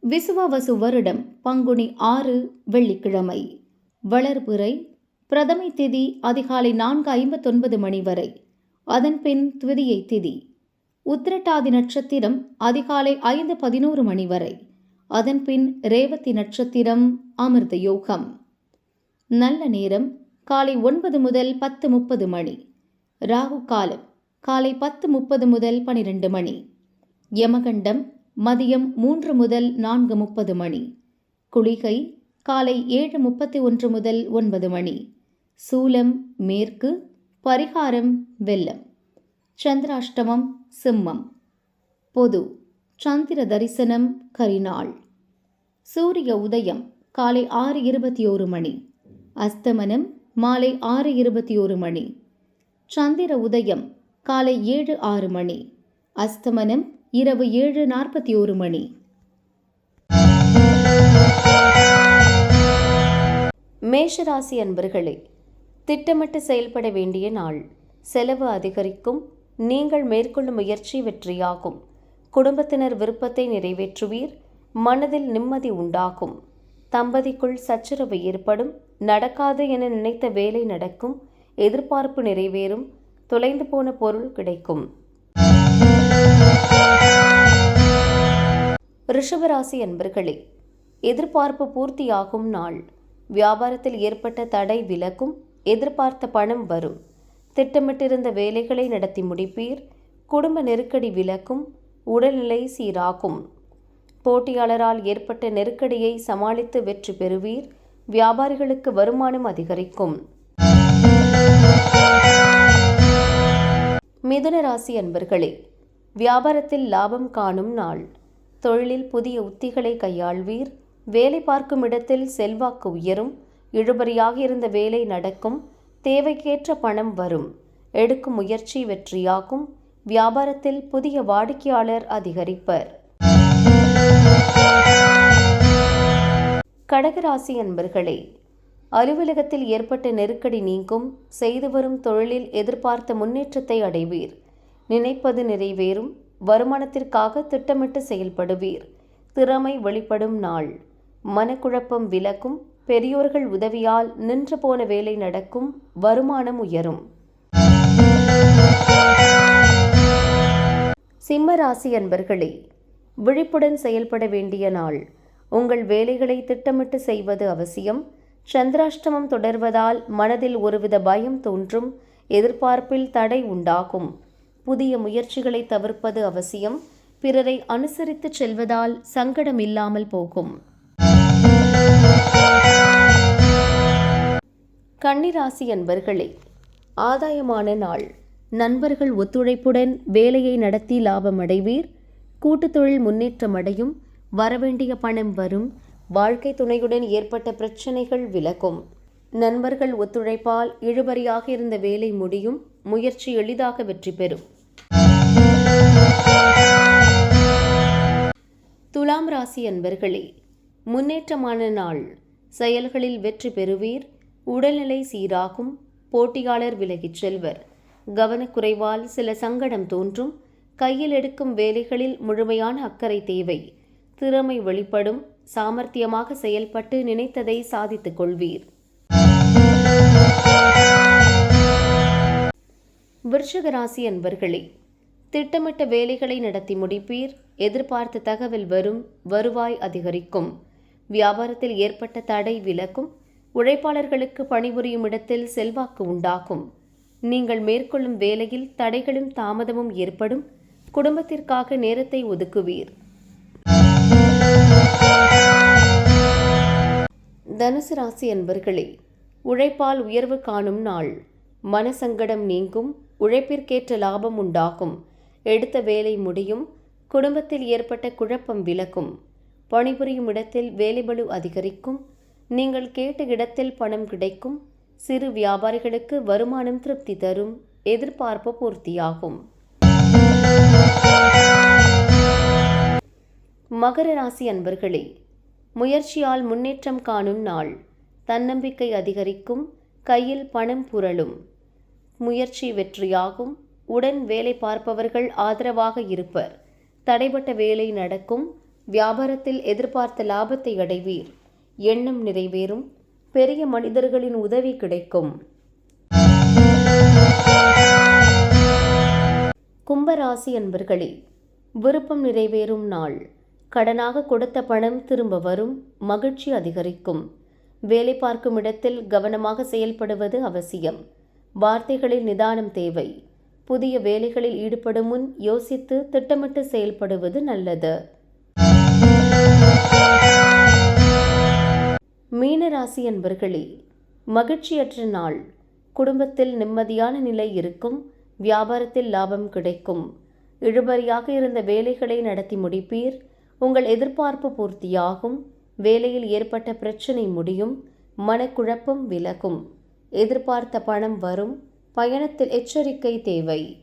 விசுவாவசு வருடம் பங்குனி 6 வெள்ளிக்கிழமை. வளர்பிறை. பிரதமை திதி அதிகாலை 4:59 மணி வரை. அதன்பின் த்விதியை திதி. உத்திரட்டாதி நட்சத்திரம் அதிகாலை 5:11 மணி வரை. அதன்பின் ரேவதி நட்சத்திரம். அமிர்த யோகம். நல்ல நேரம் காலை 9 முதல் 10:30 மணி. ராகு காலம் காலை 10:30 முதல் 12 மணி. யமகண்டம் மதியம் 3 முதல் 4:30 மணி. குளிகை காலை 7:31 முதல் 9 மணி. சூலம் மேற்கு. பரிகாரம் வெல்லம். சந்திராஷ்டமம் சிம்மம். பொது சந்திர தரிசனம் கரிநாள். சூரிய உதயம் காலை 6:21 மணி. அஸ்தமனம் மாலை 6:21 மணி. சந்திர உதயம் காலை 7:06 மணி. அஸ்தமனம் இரவு 7:41 மணி. மேஷராசி அன்பர்களே, திட்டமிட்டு செயல்பட வேண்டிய நாள். செலவு அதிகரிக்கும். நீங்கள் மேற்கொள்ளும் முயற்சி வெற்றியாகும். குடும்பத்தினர் விருப்பத்தை நிறைவேற்றுவீர். மனதில் நிம்மதி உண்டாகும். தம்பதிக்குள் சச்சரவு ஏற்படும். நடக்காது என நினைத்த வேலை நடக்கும். எதிர்பார்ப்பு நிறைவேறும். தொலைந்து போன பொருள் கிடைக்கும். ரிஷபராசி அன்பர்களே, எதிர்பார்ப்பு பூர்த்தியாகும் நாள். வியாபாரத்தில் ஏற்பட்ட தடை விலகும். எதிர்பார்த்த பணம் வரும். திட்டமிட்டிருந்த வேலைகளை நடத்தி முடிப்பீர். குடும்ப நெருக்கடி விலகும். உடல்நிலை சீராகும். போட்டியாளரால் ஏற்பட்ட நெருக்கடியை சமாளித்து வெற்றி பெறுவீர். வியாபாரிகளுக்கு வருமானம் அதிகரிக்கும். மிதுன ராசி அன்பர்களே, வியாபாரத்தில் லாபம் காணும் நாள். தொழிலில் புதிய உத்திகளை கையாள்வீர். வேலை பார்க்கும் இடத்தில் செல்வாக்கு உயரும். இழுபறியாக இருந்த வேலை நடக்கும். தேவைக்கேற்ற பணம் வரும். எடுக்கும் முயற்சி வெற்றியாகும். வியாபாரத்தில் புதிய வாடிக்கையாளர் அதிகரிப்பர். கடகராசி அன்பர்களே, அலுவலகத்தில் ஏற்பட்ட நெருக்கடி நீங்கும். செய்து வரும் தொழிலில் எதிர்பார்த்த முன்னேற்றத்தை அடைவீர். நினைப்பது நிறைவேறும். வருமானத்திற்காக திட்டமிட்டு செயல்படுவீர். திறமை வெளிப்படும் நாள். மனக்குழப்பம் விலகும். பெரியோர்கள் உதவியால் நின்று போன வேலை நடக்கும். வருமானம் உயரும். சிம்ம ராசி அன்பர்களே, விழிப்புடன் செயல்பட வேண்டிய நாள். உங்கள் வேலைகளை திட்டமிட்டு செய்வது அவசியம். சந்திராஷ்டமம் தொடர்வதால் மனதில் ஒருவித பயம் தோன்றும். எதிர்பார்ப்பில் தடை உண்டாகும். புதிய முயற்சிகளை தவிர்ப்பது அவசியம். பிறரை அனுசரித்து செல்வதால் சங்கடம் இல்லாமல் போகும். கன்னிராசி அன்பர்களே, ஆதாயமான நாள். நண்பர்கள் ஒத்துழைப்புடன் வேலையை நடத்தி லாபம் அடைவீர். கூட்டுத் தொழில் முன்னேற்றம் அடையும். வரவேண்டிய பணம் வரும். வாழ்க்கை துணையுடன் ஏற்பட்ட பிரச்சனைகள் விலகும். நண்பர்கள் ஒத்துழைப்பால் இழுபறியாக இருந்த வேலை முடியும். முயற்சி எளிதாக வெற்றி பெறும். துலாம் ராசி அன்பர்களே, முன்னேற்றமான நாள். செயல்களில் வெற்றி பெறுவீர். உடல்நிலை சீராகும். போட்டியாளர் விலகிச் செல்வர். கவனக்குறைவால் சில சங்கடம் தோன்றும். கையில் எடுக்கும் வேலைகளில் முழுமையான அக்கறை தேவை. திறமை வெளிப்படும். சாமர்த்தியமாக செயல்பட்டு நினைத்ததை சாதித்துக் கொள்வீர். விருச்சிக ராசி அன்பர்களே, திட்டமிட்ட வேலைகளை நடத்தி முடிப்பீர். எதிர்பார்த்த தகவல் வரும். வருவாய் அதிகரிக்கும். வியாபாரத்தில் ஏற்பட்ட தடை விலகும். உழைப்பாளர்களுக்கு பணிபுரியும் இடத்தில் செல்வாக்கு உண்டாகும். நீங்கள் மேற்கொள்ளும் வேலையில் தடைகளும் தாமதமும் ஏற்படும். குடும்பத்திற்காக நேரத்தை ஒதுக்குவீர். தனுசு ராசி அன்பர்களே, உழைப்பால் உயர்வு காணும் நாள். மனசங்கடம் நீங்கும். உழைப்பிற்கேற்ற லாபம் உண்டாகும். எடுத்த வேலை முடியும். குடும்பத்தில் ஏற்பட்ட குழப்பம் விலகும். பணிபுரியும் இடத்தில் வேலைபளு அதிகரிக்கும். நீங்கள் கேட்ட இடத்தில் பணம் கிடைக்கும். சிறு வியாபாரிகளுக்கு வருமானம் திருப்தி தரும். எதிர்பார்ப்பு பூர்த்தியாகும். மகர ராசி அன்பர்களே, முயற்சியால் முன்னேற்றம் காணும் நாள். தன்னம்பிக்கை அதிகரிக்கும். கையில் பணம் புரளும். முயற்சி வெற்றியாகும். உடன் வேலை பார்ப்பவர்கள் ஆதரவாக இருப்பர். தடைபட்ட வேலை நடக்கும். வியாபாரத்தில் எதிர்பார்த்த லாபத்தை அடைவீர். எண்ணம் நிறைவேறும். பெரிய மனிதர்களின் உதவி கிடைக்கும். கும்பராசி அன்பர்களே, விருப்பம் நிறைவேறும் நாள். கடனாக கொடுத்த பணம் திரும்ப வரும். மகிழ்ச்சி அதிகரிக்கும். வேலை பார்க்கும் இடத்தில் கவனமாக செயல்படுவது அவசியம். வார்த்தைகளில் நிதானம் தேவை. புதிய வேலைகளில் ஈடுபடும் முன் யோசித்து திட்டமிட்டு செயல்படுவது நல்லது. மீனராசி அன்பர்களே, மகிழ்ச்சியற்ற நாள். குடும்பத்தில் நிம்மதியான நிலை இருக்கும். வியாபாரத்தில் லாபம் கிடைக்கும். இழுபறியாக இருந்த வேலைகளை நடத்தி முடிப்பீர். உங்கள் எதிர்பார்ப்பு பூர்த்தியாகும். வேலையில் ஏற்பட்ட பிரச்சனை முடியும். மனக்குழப்பம் விலகும். எதிர்பார்த்த பணம் வரும். பயணத்தில் எச்சரிக்கை தேவை.